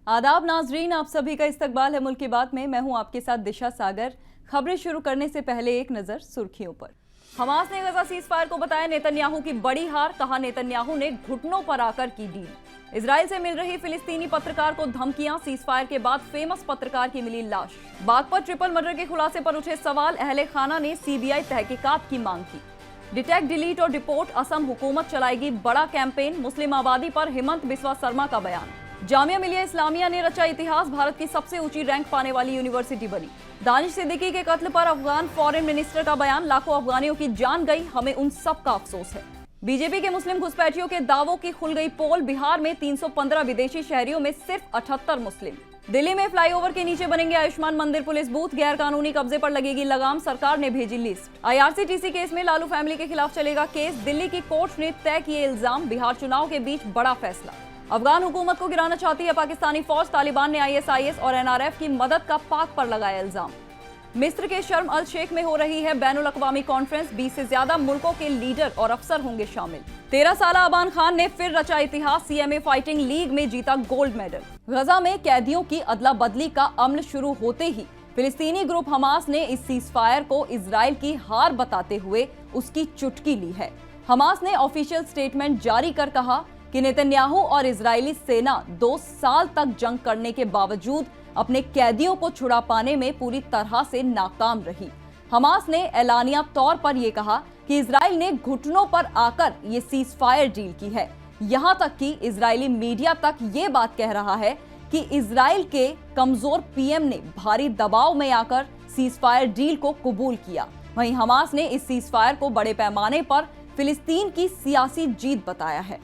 आदाब नाजरीन, आप सभी का इस्तकबाल है मुल्क की बात में। मैं हूं आपके साथ दिशा सागर। खबरें शुरू करने से पहले एक नजर सुर्खियों पर। हमास ने गजा सीज फायर को बताया नेतन्याहू की बड़ी हार। कहा नेतन्याहू ने घुटनों पर आकर की डील। इजराइल से मिल रही फिलिस्तीनी पत्रकार को धमकियां। सीज फायर के बाद फेमस पत्रकार की मिली लाश। बागपत ट्रिपल मर्डर के खुलासे पर उठे सवाल। अहले खाना ने सीबीआई तहकीकात की मांग की। डिटेक्ट, डिलीट और डिपोर्ट, असम हुकूमत चलाएगी बड़ा कैंपेन। मुस्लिम आबादी पर हिमंत बिस्वा शर्मा का बयान। जामिया मिलिया इस्लामिया ने रचा इतिहास। भारत की सबसे ऊंची रैंक पाने वाली यूनिवर्सिटी बनी। दानिश सिद्दीकी के कत्ल पर अफगान फॉरेन मिनिस्टर का बयान। लाखों अफगानियों की जान गई, हमें उन सब का अफसोस है। बीजेपी के मुस्लिम घुसपैठियों के दावों की खुल गई पोल। बिहार में 315 विदेशी शहरियों में सिर्फ 78 मुस्लिम। दिल्ली में फ्लाईओवर के नीचे बनेंगे आयुष्मान मंदिर पुलिस बूथ। गैर कानूनी कब्जे पर लगेगी लगाम, सरकार ने भेजी लिस्ट। आईआरसीटीसी केस में लालू फैमिली के खिलाफ चलेगा केस। दिल्ली की कोर्ट ने तय किए इल्जाम। बिहार चुनाव के बीच बड़ा फैसला। अफगान हुकूमत को गिराना चाहती है पाकिस्तानी फौज। तालिबान ने आईएसआईएस और एनआरएफ की मदद का पाक पर लगाया इल्जाम। मिस्र के शर्म अल शेख में हो रही है बैनुल अक़वामी कॉन्फ्रेंस। 20 से ज्यादा मुल्कों के लीडर और अफसर होंगे शामिल। 13 साल अबान खान ने फिर रचा इतिहास। सीएमए फाइटिंग लीग में जीता गोल्ड मेडल। गजा में कैदियों की अदला बदली का अमल शुरू होते ही फिलिस्तीनी ग्रुप हमास ने इस सीजफायर को इजराइल की हार बताते हुए उसकी चुटकी ली है। हमास ने ऑफिशियल स्टेटमेंट जारी कर कहा कि नेतन्याहू और इजरायली सेना 2 साल तक जंग करने के बावजूद अपने कैदियों को छुड़ा पाने में पूरी तरह से नाकाम रही। हमास ने एलानिया तौर पर यह कहा कि इजराइल ने घुटनों पर आकर ये सीज फायर डील की है। यहां तक कि इजरायली मीडिया तक ये बात कह रहा है कि इजराइल के कमजोर पीएम ने भारी दबाव में आकर सीज फायर डील को कबूल किया। वहीं हमास ने इस सीज फायर को बड़े पैमाने पर फिलिस्तीन की सियासी जीत बताया है।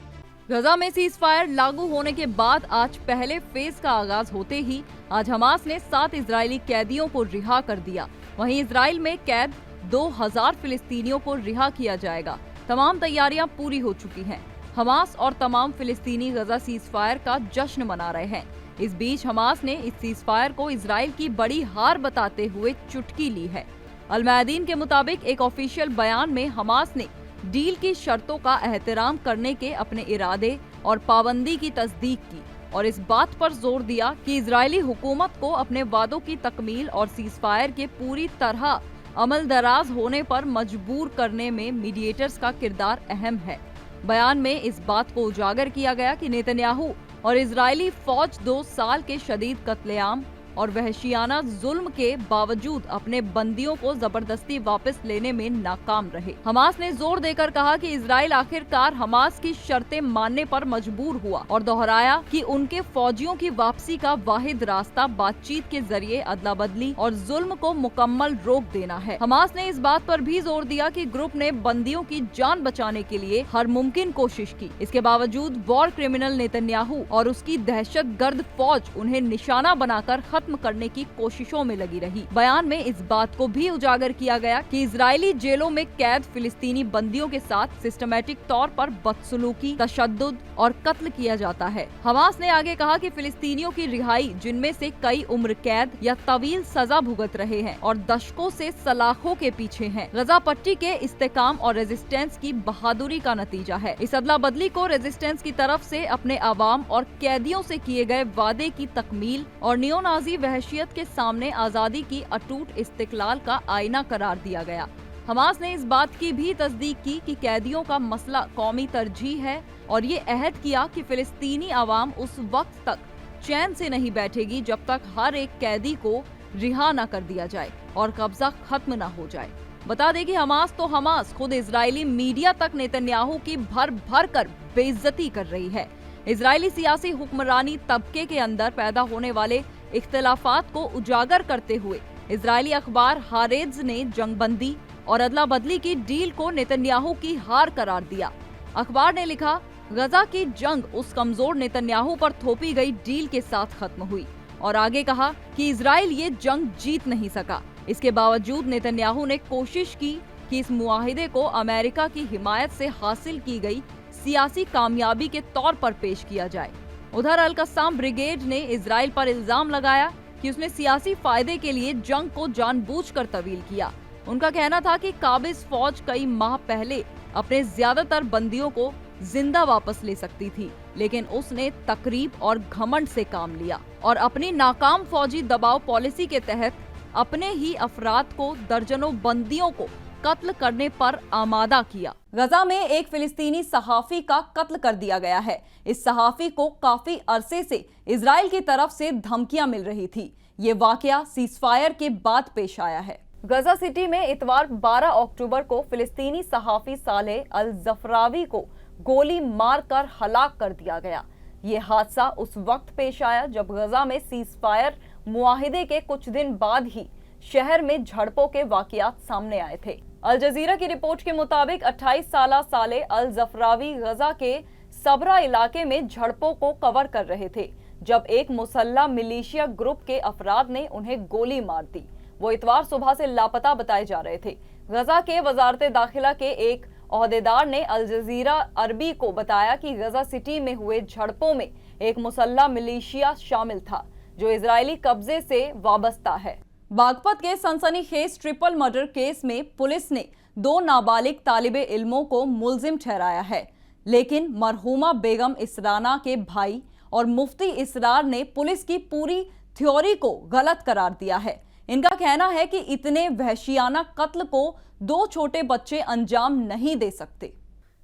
गजा में सीज फायर लागू होने के बाद आज पहले फेज का आगाज होते ही आज हमास ने 7 इजरायली कैदियों को रिहा कर दिया। वहीं इजराइल में कैद 2000 फिलिस्तीनियों को रिहा किया जाएगा। तमाम तैयारियां पूरी हो चुकी हैं। हमास और तमाम फिलिस्तीनी गजा सीज फायर का जश्न मना रहे हैं। इस बीच हमास ने इस सीज फायर को इजराइल की बड़ी हार बताते हुए चुटकी ली है। अल मैदीन के मुताबिक एक ऑफिशियल बयान में हमास ने डील की शर्तों का एहतराम करने के अपने इरादे और पाबंदी की तस्दीक की और इस बात पर जोर दिया कि इजरायली हुकूमत को अपने वादों की तकमील और सीजफायर के पूरी तरह अमलदराज होने पर मजबूर करने में मीडिएटर्स का किरदार अहम है। बयान में इस बात को उजागर किया गया कि नेतन्याहू और इजरायली फौज 2 साल के शदीद कत्लेआम और वहशियाना जुल्म के बावजूद अपने बंदियों को जबरदस्ती वापस लेने में नाकाम रहे। हमास ने जोर देकर कहा कि इजराइल आखिरकार हमास की शर्तें मानने पर मजबूर हुआ और दोहराया कि उनके फौजियों की वापसी का वाहिद रास्ता बातचीत के जरिए अदला बदली और जुल्म को मुकम्मल रोक देना है। हमास ने इस बात पर भी जोर दिया कि ग्रुप ने बंदियों की जान बचाने के लिए हर मुमकिन कोशिश की। इसके बावजूद वॉर क्रिमिनल नेतन्याहू और उसकी दहशतगर्द फौज उन्हें निशाना बनाकर खत्म करने की कोशिशों में लगी रही। बयान में इस बात को भी उजागर किया गया कि इजरायली जेलों में कैद फिलिस्तीनी बंदियों के साथ सिस्टमैटिक तौर पर बदसलूकी, तशद्दुद और कत्ल किया जाता है। हमास ने आगे कहा कि फिलिस्तीनियों की रिहाई, जिनमें से कई उम्र कैद या तवील सजा भुगत रहे हैं और दशकों से सलाखों के पीछे हैं, गजा पट्टी के इस्तेकाम और रेजिस्टेंस की बहादुरी का नतीजा है। इस अदला बदली को रेजिस्टेंस की तरफ से अपने अवाम और कैदियों से किए गए वादे की तकमील और नियोनाजी वहशियत के सामने आजादी की अटूट इस्तिकलाल का आईना करार दिया गया। हमास ने इस बात की भी तस्दीक की कि कैदियों का मसला कौमी तरजीह है और ये अहद किया कि फिलिस्तीनी अवाम उस वक्त तक चैन से नहीं बैठेगी जब तक हर एक कैदी को रिहा न कर दिया जाए और कब्जा खत्म न हो जाए। बता दें कि हमास खुद इजरायली मीडिया तक नेतन्याहू की भर भर कर बेइज्जती कर रही है। इजरायली सियासी हुक्मरानी तबके के अंदर पैदा होने वाले इख्तिलाफात को उजागर करते हुए इजरायली अखबार हारेज ने जंगबंदी और अदला बदली की डील को नेतन्याहू की हार करार दिया। अखबार ने लिखा, गजा की जंग उस कमजोर नेतन्याहू पर थोपी गई डील के साथ खत्म हुई और आगे कहा कि इजराइल ये जंग जीत नहीं सका। इसके बावजूद नेतन्याहू ने कोशिश की कि इस मुआहिदे को अमेरिका की हिमायत से हासिल की गई सियासी कामयाबी के तौर पर पेश किया जाए। उधर अल कस्साम ब्रिगेड ने इजराइल पर इल्जाम लगाया कि उसने सियासी फायदे के लिए जंग को जानबूझकर तवील किया। उनका कहना था कि काबिज फौज कई माह पहले अपने ज्यादातर बंदियों को जिंदा वापस ले सकती थी, लेकिन उसने तकरीब और घमंड से काम लिया और अपनी नाकाम फौजी दबाव पॉलिसी के तहत अपने ही अफराद को दर्जनों बंदियों को कत्ल करने पर आमादा किया। गजा में एक फिलिस्तीनी सहाफी का कत्ल कर दिया गया है। इस सहाफी को काफी अरसे से इजराइल की तरफ से धमकियां मिल रही थी। ये वाकया सीजफायर के बाद पेश आया है। गजा सिटी में इतवार 12 अक्टूबर को फिलिस्तीनी सहाफी सालेह अल जफरावी को गोली मारकर हलाक कर दिया गया। ये हादसा उस वक्त पेश आया जब गजा में सीजफायर मुआहिदे के कुछ दिन बाद ही शहर में झड़पों के वाकयात सामने आए थे। अल जजीरा की रिपोर्ट के मुताबिक 28 साला सालेह अल जफरावी गजा के सबरा इलाके में झड़पों को कवर कर रहे थे जब एक मुसल्ला मिलिशिया ग्रुप के अफराद ने उन्हें गोली मार दी। वो इतवार सुबह से लापता बताए जा रहे थे। गजा के वजारत दाखिला के एक ओहदेदार ने अल जजीरा अरबी को बताया कि गजा सिटी में हुए झड़पों में एक मुसल्ला मिलिशिया शामिल था जो इजरायली कब्जे से वाबस्ता है। बागपत के सनसनीखेज ट्रिपल मर्डर केस में पुलिस ने 2 नाबालिग तालिबे इल्मों को मुल्जिम ठहराया है, लेकिन मरहूमा बेगम इसराना के भाई और मुफ्ती इसरार ने पुलिस की पूरी थ्योरी को गलत करार दिया है। इनका कहना है कि इतने वहशियाना कत्ल को 2 छोटे बच्चे अंजाम नहीं दे सकते।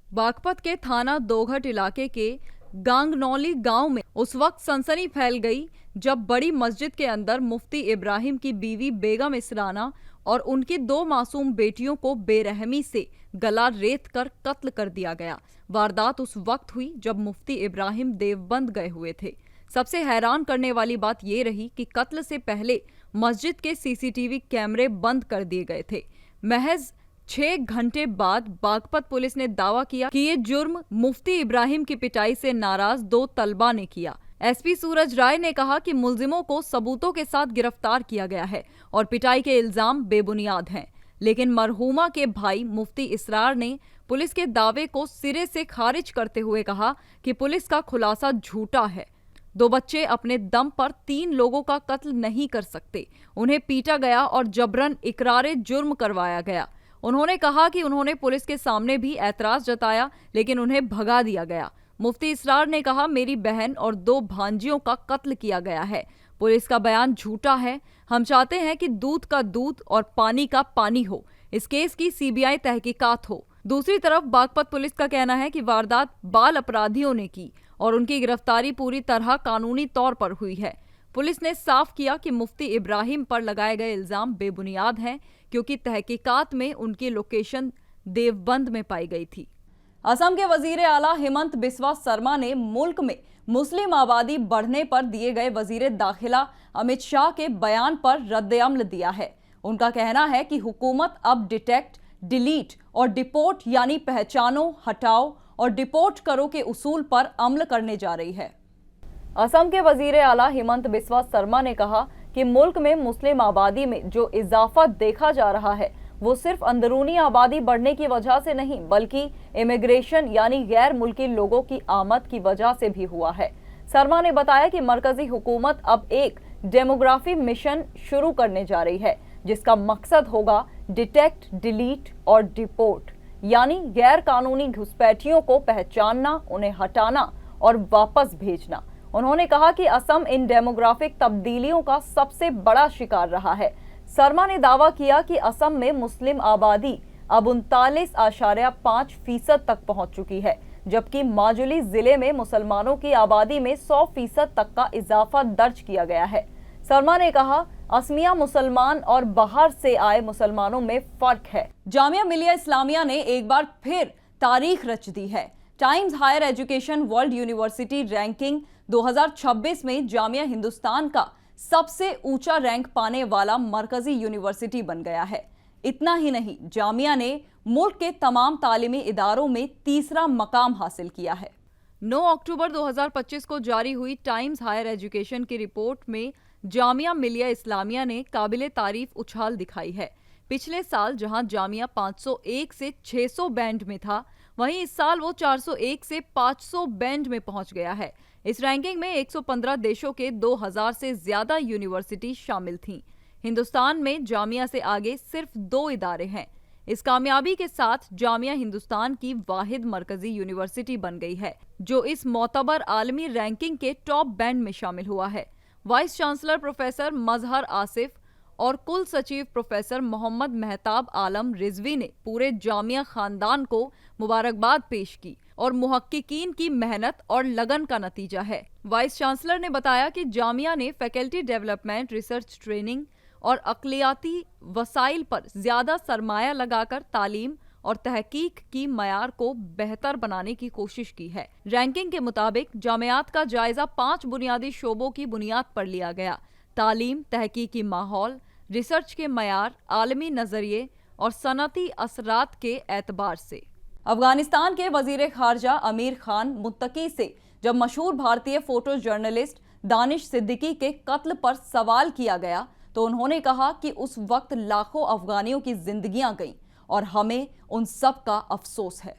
बागपत के थाना दोघट इलाके के गांगनौली गांव में उस वक्त सनसनी फैल गई जब बड़ी मस्जिद के अंदर मुफ्ती इब्राहिम की बीवी बेगम इसराना और उनकी 2 मासूम बेटियों को बेरहमी से गला रेत कर कत्ल कर दिया गया। वारदात उस वक्त हुई जब मुफ्ती इब्राहिम देवबंद गए हुए थे। सबसे हैरान करने वाली बात ये रही कि कत्ल से पहले मस्जिद के सीसीटीवी कैमरे बंद कर दिए गए थे। महज 6 घंटे बाद बागपत पुलिस ने दावा किया कि ये जुर्म मुफ्ती इब्राहिम की पिटाई से नाराज 2 तलबा ने किया। एसपी सूरज राय ने कहा कि मुल्जिमों को सबूतों के साथ गिरफ्तार किया गया है और पिटाई के इल्जाम बेबुनियाद हैं, लेकिन मरहूमा के भाई मुफ्ती इसरार ने पुलिस के दावे को सिरे से खारिज करते हुए कहा कि पुलिस का खुलासा झूठा है। 2 बच्चे अपने दम पर 3 लोगों का कत्ल नहीं कर सकते। उन्हें पीटा गया और जबरन इकरारे जुर्म करवाया गया। उन्होंने कहा कि उन्होंने पुलिस के सामने भी ऐतराज जताया, लेकिन उन्हें भगा दिया गया। मुफ्ती इसरार ने कहा, मेरी बहन और 2 भांजियों का कत्ल किया गया है। पुलिस का बयान झूठा है। हम चाहते हैं कि दूध का दूध और पानी का पानी हो। इस केस की सीबीआई तहकीकात हो। दूसरी तरफ बागपत पुलिस का कहना है कि वारदात बाल अपराधियों ने की और उनकी गिरफ्तारी पूरी तरह कानूनी तौर पर हुई है। पुलिस ने साफ किया कि मुफ्ती इब्राहिम पर लगाए गए इल्जाम बेबुनियाद हैं, क्योंकि तहकीकात में उनकी लोकेशन देवबंद में पाई गई थी। असम के वजीर आला हेमंत बिस्वा शर्मा ने मुल्क में मुस्लिम आबादी बढ़ने पर दिए गए वजीर दाखिला अमित शाह के बयान पर रद्द-ए-अमल दिया है। उनका कहना है कि हुकूमत अब डिटेक्ट, डिलीट और डिपोर्ट यानी पहचानो, हटाओ और डिपोर्ट करो के उसूल पर अमल करने जा रही है। असम के वजीर आला हेमंत बिस्वा शर्मा ने कहा कि मुल्क में मुस्लिम आबादी में जो इजाफा देखा जा रहा है वो सिर्फ अंदरूनी आबादी बढ़ने की वजह से नहीं, बल्कि इमिग्रेशन यानी गैर मुल्की लोगों की आमद की वजह से भी हुआ है। शर्मा ने बताया कि मरकजी हुकूमत अब एक डेमोग्राफी मिशन शुरू करने जा रही है, जिसका मकसद होगा डिटेक्ट, डिलीट और डिपोर्ट यानी गैर कानूनी घुसपैठियों को पहचानना, उन्हें हटाना और वापस भेजना। उन्होंने कहा कि असम इन डेमोग्राफिक तब्दीलियों का सबसे बड़ा शिकार रहा है। शर्मा ने दावा किया कि असम में मुस्लिम आबादी अब 39.5% तक पहुंच चुकी है, जबकि माजुली जिले में मुसलमानों की आबादी में 100% तक का इजाफा दर्ज किया गया है। शर्मा ने कहा, असमिया मुसलमान और बाहर से आए मुसलमानों में फर्क है। जामिया मिलिया इस्लामिया ने एक बार फिर तारीख रच दी है। Times higher education world university ranking 2026 में जामिया हिंदुस्तान का सबसे ऊंचा रैंक पाने वाला मरकजी यूनिवर्सिटी बन गया है। इतना ही नहीं, जामिया ने मुल्क के तमाम तालीमी इदारों में 3रा मकाम हासिल किया है। 9 अक्टूबर 2025 को जारी हुई टाइम्स हायर एजुकेशन की रिपोर्ट में जामिया मिलिया इस्लामिया ने काबिले तारीफ उछाल दिखाई है। पिछले साल जहां जामिया 501 से 600 बैंड में था, वहीं इस साल वो 401 से 500 बैंड में पहुंच गया है। इस रैंकिंग में 115 देशों के 2000 से ज्यादा यूनिवर्सिटी शामिल थीं। हिंदुस्तान में जामिया से आगे सिर्फ 2 इदारे हैं। इस कामयाबी के साथ जामिया हिंदुस्तान की वाहिद मरकजी यूनिवर्सिटी बन गई है जो इस मोतबर आलमी रैंकिंग के टॉप बैंड में शामिल हुआ है। वाइस चांसलर प्रोफेसर मजहर आसिफ और कुल सचिव प्रोफेसर मोहम्मद मेहताब आलम रिजवी ने पूरे जामिया खानदान को मुबारकबाद पेश की और मुहक्किकीन की मेहनत और लगन का नतीजा है। वाइस चांसलर ने बताया कि जामिया ने फैकल्टी डेवलपमेंट, रिसर्च, ट्रेनिंग और अक़लियाती वसाइल पर ज्यादा सरमाया लगाकर तालीम और तहकीक की मयार को बेहतर बनाने की कोशिश की है। रैंकिंग के मुताबिक जामियात का जायजा 5 बुनियादी शोबों की बुनियाद पर लिया गया: तालीम, तहकीकी माहौल, रिसर्च के मयार, आलमी नजरिए और सनती असरात के एतबार से। अफगानिस्तान के वजीर खारजा अमीर खान मुत्तकी से जब मशहूर भारतीय फोटो जर्नलिस्ट दानिश सिद्दीकी के कत्ल पर सवाल किया गया तो उन्होंने कहा कि उस वक्त लाखों अफगानियों की जिंदगियां गईं और हमें उन सब का अफसोस है।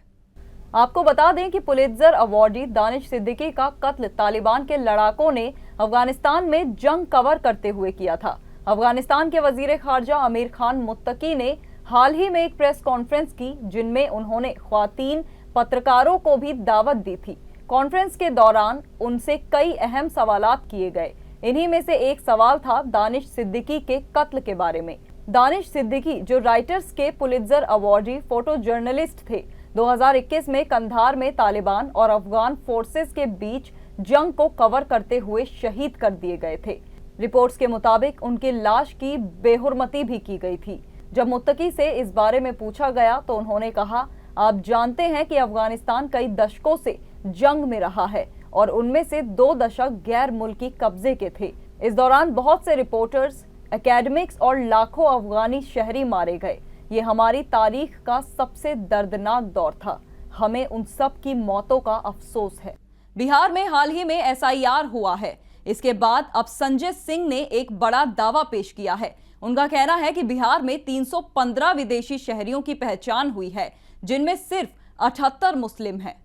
आपको बता दें कि पुलित्जर अवार्डी दानिश सिद्दीकी का कत्ल तालिबान के लड़ाकों ने अफगानिस्तान में जंग कवर करते हुए किया था। अफगानिस्तान के वजीर खारजा अमीर खान मुत्तकी ने हाल ही में एक प्रेस कॉन्फ्रेंस की जिनमें उन्होंने ख्वातीन पत्रकारों को भी दावत दी थी। कॉन्फ्रेंस के दौरान उनसे कई अहम सवालात किए गए। इन्हीं में से एक सवाल था दानिश सिद्दीकी के कत्ल के बारे में। दानिश सिद्दीकी जो राइटर्स के पुलित्जर अवार्डी फोटो जर्नलिस्ट थे, 2021 में कंधार में तालिबान और अफगान फोर्सेस के बीच जंग को कवर करते हुए शहीद कर दिए गए थे। रिपोर्ट्स के मुताबिक उनकी लाश की बेहुरमती भी की गई थी। जब मुत्तकी से इस बारे में पूछा गया तो उन्होंने कहा, आप जानते हैं कि अफगानिस्तान कई दशकों से जंग में रहा है और उनमें से 2 दशक गैर मुल्की कब्जे के थे। इस दौरान बहुत से रिपोर्टर्स, एकेडमिक्स और लाखों अफगानी शहरी मारे गए। ये हमारी तारीख का सबसे दर्दनाक दौर था। हमें उन सब की मौतों का अफसोस है। बिहार में हाल ही में SIR हुआ है। इसके बाद अब संजय सिंह ने एक बड़ा दावा पेश किया है। उनका कहना है कि बिहार में 315 विदेशी शहरियों की पहचान हुई है, जिनमें सिर्फ 78 मुस्लिम हैं।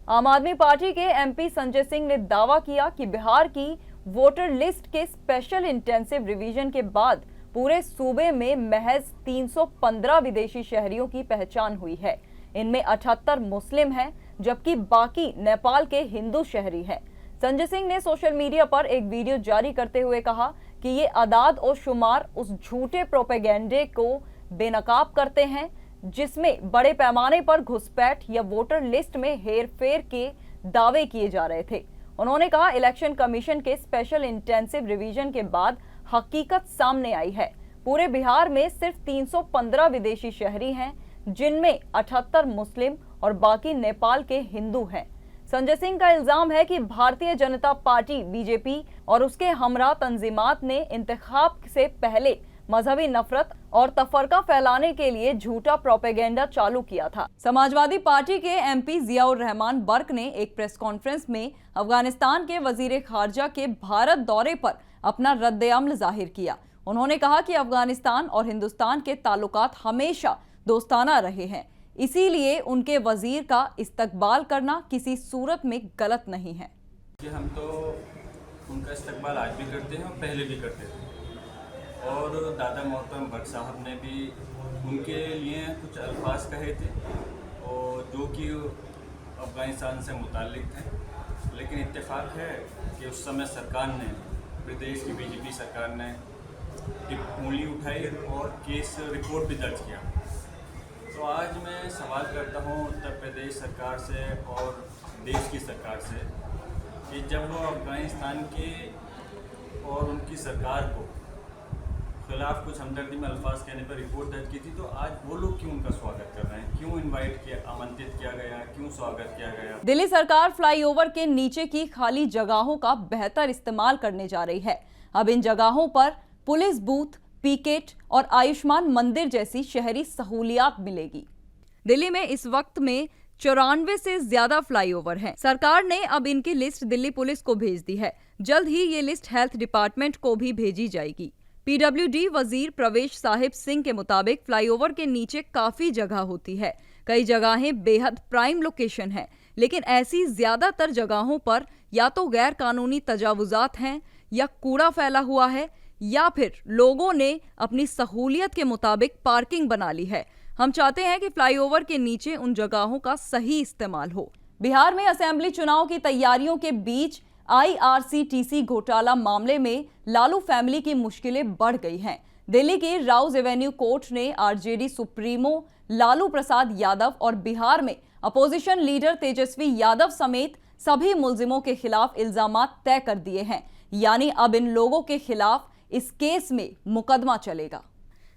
आम आदमी पार्टी के MP संजय सिंह ने दावा किया कि बिहार की वोटर लिस्ट के स्पेशल इंटेंसिव रिवीजन के बाद पूरे सूबे में महज 315 विदेशी शहरियों की पहचान हुई है। इनमें 78 मुस्लिम हैं, जबकि बाकी नेपाल के हिंदू शहरी हैं। संजय सिंह ने सोशल मीडिया पर एक वीडियो जारी करते हुए कहा कि ये अदाद और शुमार उस झूठे प्रोपेगेंडे को बेनकाब करते हैं जिसमें बड़े पैमाने पर घुसपैठ या वोटर लिस्ट में हेरफेर के दावे किए जा रहे थे। उन्होंने कहा, इलेक्शन कमीशन के स्पेशल इंटेंसिव रिवीजन के बाद हकीकत सामने आई है। पूरे बिहार में सिर्फ 315 विदेशी शहरी हैं, जिनमें 78 मुस्लिम और बाकी नेपाल के हिंदू हैं। संजय सिंह का इल्जाम है कि भारतीय जनता पार्टी BJP और उसके हमरा तंजीमात ने इंतखाब से पहले मजहबी नफरत और तफरका फैलाने के लिए झूठा प्रोपेगेंडा चालू किया था। समाजवादी पार्टी के MP जियाउर रहमान बर्क ने एक प्रेस कॉन्फ्रेंस में अफगानिस्तान के वजीर खारजा के भारत दौरे पर अपना रद्द-ए-अमल जाहिर किया। उन्होंने कहा कि अफगानिस्तान और हिंदुस्तान के ताल्लुकात हमेशा दोस्ताना रहे हैं, इसीलिए उनके वजीर का इस्तकबाल करना किसी सूरत में गलत नहीं है। हम तो उनका इस्तकबाल आज भी करते हैं और पहले भी करते थे, और दादा मोहतरम बर्क साहब ने भी उनके लिए कुछ अल्फाज कहे थे और जो कि अफ़गानिस्तान से मुताल्लिक़ थे। लेकिन इत्तेफाक है कि उस समय सरकार ने, प्रदेश की BJP सरकार ने उंगली उठाई और केस रिपोर्ट भी दर्ज किया। तो आज मैं सवाल करता हूँ उत्तर प्रदेश सरकार से और देश की सरकार से कि जब वो अफ़गानिस्तान के और उनकी सरकार को खिलाफ कुछ हमदर्दी में अल्फाज कहने पर रिपोर्ट दर्ज की थी, तो आज वो लोग क्यों उनका स्वागत कर रहे हैं? क्यों इनवाइट किया, आमंत्रित किया गया, क्यों स्वागत किया गया? दिल्ली सरकार फ्लाईओवर के नीचे की खाली जगहों का बेहतर इस्तेमाल करने जा रही है। अब इन जगहों पर पुलिस बूथ, पिकेट और आयुष्मान मंदिर जैसी शहरी सहूलियात मिलेगी। दिल्ली में इस वक्त में 94 से ज्यादा फ्लाईओवर हैं। सरकार ने अब इनकी लिस्ट दिल्ली पुलिस को भेज दी है। जल्द ही ये लिस्ट हेल्थ डिपार्टमेंट को भी भेजी जाएगी। PWD वजीर प्रवेश साहिब सिंह के मुताबिक फ्लाईओवर के नीचे काफी जगह होती है। कई जगहें बेहद प्राइम लोकेशन है, लेकिन ऐसी ज्यादातर जगहों पर या तो गैर कानूनी तजावुजात हैं, या कूड़ा फैला हुआ है, या फिर लोगों ने अपनी सहूलियत के मुताबिक पार्किंग बना ली है। हम चाहते हैं कि फ्लाईओवर के नीचे उन जगहों का सही इस्तेमाल हो। बिहार में असेंबली चुनाव की तैयारियों के बीच IRCTC घोटाला मामले में लालू फैमिली की मुश्किलें बढ़ गई हैं। दिल्ली की राउज एवेन्यू कोर्ट ने आरजेडी सुप्रीमो लालू प्रसाद यादव और बिहार में अपोजिशन लीडर तेजस्वी यादव समेत सभी मुल्जिमों के खिलाफ इल्जामात तय कर दिए हैं। यानी अब इन लोगों के खिलाफ इस केस में मुकदमा चलेगा।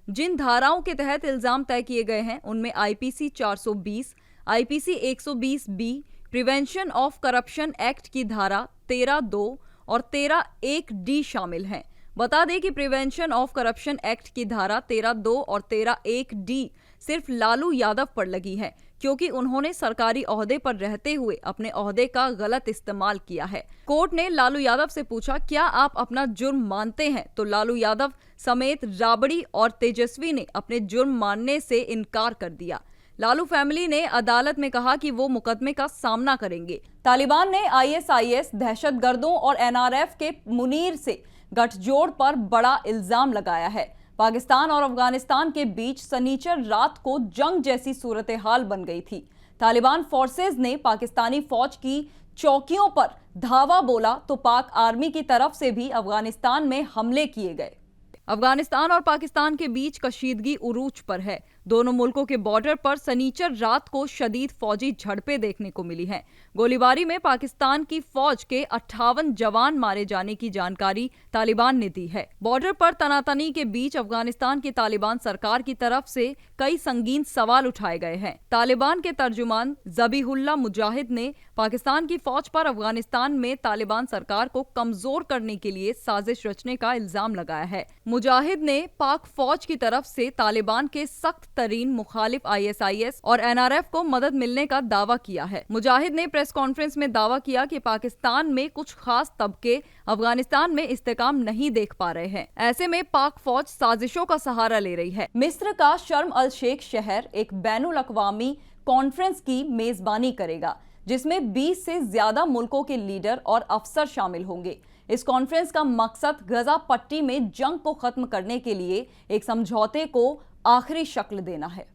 जिन धाराओं के तहत इल्जाम तय किए गए हैं उनमें IPC 420, IPC 120B, prevention of corruption act की धारा 13(2) और 13(1)D शामिल हैं। बता दें कि प्रिवेंशन ऑफ करप्शन एक्ट की धारा 13(2) और 13(1)D सिर्फ लालू यादव पर लगी है, क्योंकि उन्होंने सरकारी ओहदे पर रहते हुए अपने ओहदे का गलत इस्तेमाल किया है। कोर्ट ने लालू यादव से पूछा, क्या आप अपना जुर्म मानते हैं? तो लालू यादव समेत राबड़ी और तेजस्वी ने अपने जुर्म मानने से इनकार कर दिया। लालू फैमिली ने अदालत में कहा कि वो मुकदमे का सामना करेंगे। तालिबान ने ISIS, दहशतगर्दों और NRF के मुनीर से गठजोड़ पर बड़ा इल्जाम लगाया है। पाकिस्तान और अफगानिस्तान के बीच शनिचर रात को जंग जैसी सूरत हाल बन गई थी। तालिबान फोर्सेज ने पाकिस्तानी फौज की चौकियों पर धावा बोला तो पाक आर्मी की तरफ से भी अफगानिस्तान में हमले किए गए। अफगानिस्तान और पाकिस्तान के बीच कशीदगी उरूज पर है। दोनों मुल्कों के बॉर्डर पर शनिचर रात को शदीद फौजी झड़पें देखने को मिली हैं। गोलीबारी में पाकिस्तान की फौज के 58 जवान मारे जाने की जानकारी तालिबान ने दी है। बॉर्डर पर तनातनी के बीच अफगानिस्तान की तालिबान सरकार की तरफ से कई संगीन सवाल उठाए गए हैं। तालिबान के तर्जुमान ज़बीहुल्लाह मुजाहिद ने पाकिस्तान की फौज पर अफगानिस्तान में तालिबान सरकार को कमजोर करने के लिए साजिश रचने का इल्जाम लगाया है। मुजाहिद ने पाक फौज की तरफ से तालिबान के सख्त तरीन मुखालिफ ISIS और NRF को मदद मिलने का दावा किया है। मुजाहिद ने प्रेस कॉन्फ्रेंस में दावा किया कि पाकिस्तान में कुछ खास तबके अफगानिस्तान में इस्तेकाम नहीं देख पा रहे हैं। ऐसे में पाक फौज साजिशों का सहारा ले रही है। मिस्र का शर्म अल शेख शहर एक बैनुल अक़वामी कॉन्फ्रेंस की मेजबानी करेगा, जिसमें 20 से ज्यादा मुल्कों के लीडर और अफसर शामिल होंगे। इस कॉन्फ्रेंस का मकसद गजा पट्टी में जंग को खत्म करने के लिए एक समझौते को आखिरी शक्ल देना है।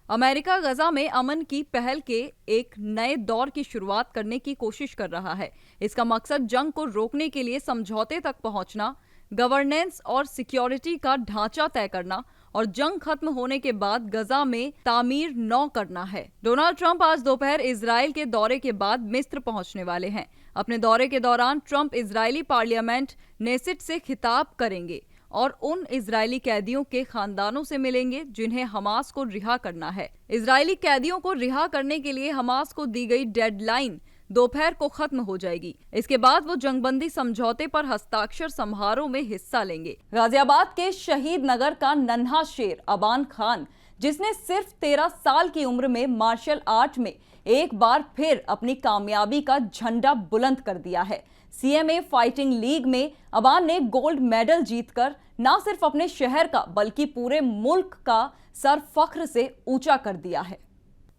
अमेरिका गजा में अमन की पहल के एक नए दौर की शुरुआत करने की कोशिश कर रहा है। इसका मकसद जंग को रोकने के लिए समझौते तक पहुंचना, गवर्नेंस और सिक्योरिटी का ढांचा तय करना और जंग खत्म होने के बाद गजा में तामीर नौ करना है। डोनाल्ड ट्रंप आज दोपहर इजराइल के दौरे के बाद मिस्र पहुंचने वाले हैं। अपने दौरे के दौरान ट्रंप इजरायली पार्लियामेंट नेसिट से खिताब करेंगे और उन इजरायली कैदियों के खानदानों से मिलेंगे जिन्हें हमास को रिहा करना है। इजरायली कैदियों को रिहा करने के लिए हमास को दी गई डेडलाइन दोपहर को खत्म हो जाएगी। इसके बाद वो जंगबंदी समझौते पर हस्ताक्षर समारोह में हिस्सा लेंगे। गाजियाबाद के शहीद नगर का नन्हा शेर अबान खान, जिसने सिर्फ 13 साल की उम्र में मार्शल आर्ट में एक बार फिर अपनी कामयाबी का झंडा बुलंद कर दिया है। CMA फाइटिंग लीग में अबान ने गोल्ड मेडल जीतकर न सिर्फ अपने शहर का बल्कि पूरे मुल्क का सर फख्र से ऊंचा कर दिया है।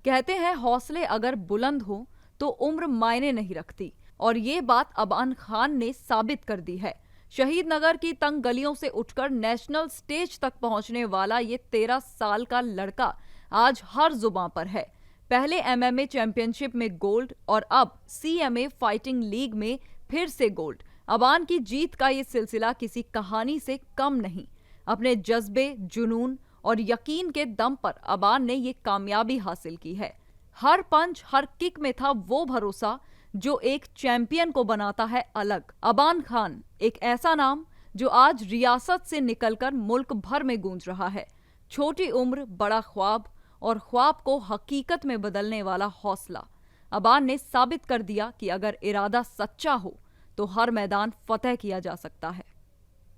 कहते हैं हौसले अगर बुलंद हो तो उम्र मायने नहीं रखती, और ये बात अबान खान ने साबित कर दी है। शहीद नगर की तंग गलियों से उठकर नेशनल स्टेज तक पहुंचने वाला ये 13 साल का लड़का आज हर जुबां पर है। पहले MMA चैंपियनशिप में गोल्ड और अब CMA फाइटिंग लीग में फिर से गोल्ड। अबान की जीत का ये सिलसिला किसी कहानी से कम नहीं। अपने जज्बे, जुनून और यकीन के दम पर अबान ने ये कामयाबी हासिल की है। हर पंच, हर किक में था वो भरोसा जो एक चैंपियन को बनाता है अलग। अबान खान एक ऐसा नाम जो आज रियासत से निकलकर मुल्क भर में गूंज रहा है। छोटी उम्र, बड़ा ख्वाब और ख्वाब को हकीकत में बदलने वाला हौसला। अबान ने साबित कर दिया कि अगर इरादा सच्चा हो तो हर मैदान फतेह किया जा सकता है।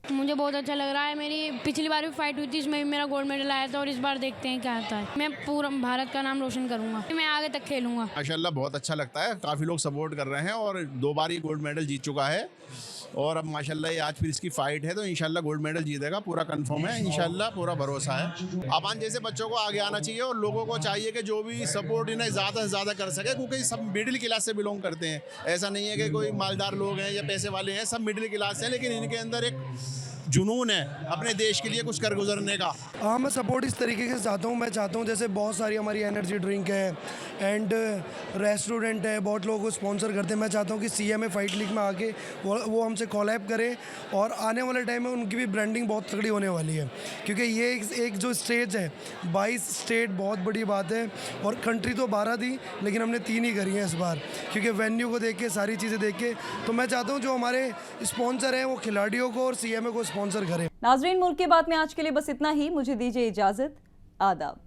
मुझे बहुत अच्छा लग रहा है। मेरी पिछली बार भी फाइट हुई थी, इसमें भी मेरा गोल्ड मेडल आया था और इस बार देखते हैं क्या आता है। मैं पूरा भारत का नाम रोशन करूंगा, मैं आगे तक खेलूंगा। माशाल्लाह बहुत अच्छा लगता है। काफ़ी लोग सपोर्ट कर रहे हैं और 2 बार ही गोल्ड मेडल जीत चुका है और अब माशाल्लाह आज फिर इसकी फाइट है तो इंशाल्लाह गोल्ड मेडल जीतेगा, पूरा कंफर्म है। इंशाल्लाह पूरा भरोसा है। अबान जैसे बच्चों को आगे आना चाहिए और लोगों को चाहिए कि जो भी सपोर्ट इन्हें ज़्यादा से ज़्यादा कर सके, क्योंकि सब मिडिल क्लास से बिलोंग करते हैं। ऐसा नहीं है कि कोई मालदार लोग हैं या पैसे वाले हैं, सब मिडिल क्लास हैं, लेकिन इनके अंदर एक जुनून है अपने देश के लिए कुछ कर गुजरने का। हाँ, मैं सपोर्ट इस तरीके से चाहता हूँ। मैं चाहता हूँ जैसे बहुत सारी हमारी एनर्जी ड्रिंक है एंड रेस्टोरेंट है, बहुत लोगों को स्पॉन्सर करते हैं। मैं चाहता हूँ कि CMA फाइट लीग में आके वो हमसे कोलैब करें और आने वाले टाइम में उनकी भी ब्रांडिंग बहुत तगड़ी होने वाली है, क्योंकि ये एक जो स्टेज है 22 स्टेट बहुत बड़ी बात है। और कंट्री तो 12 थी लेकिन हमने 3 ही करी हैं इस बार, क्योंकि वेन्यू को देख के सारी चीज़ें देख के। तो मैं चाहता हूँ जो हमारे स्पॉन्सर हैं वो खिलाड़ियों को और CMA को स्पॉन्सर करें। नाजरीन, मुल्क की बात में आज के लिए बस इतना ही। मुझे दीजिए इजाजत। आदाब।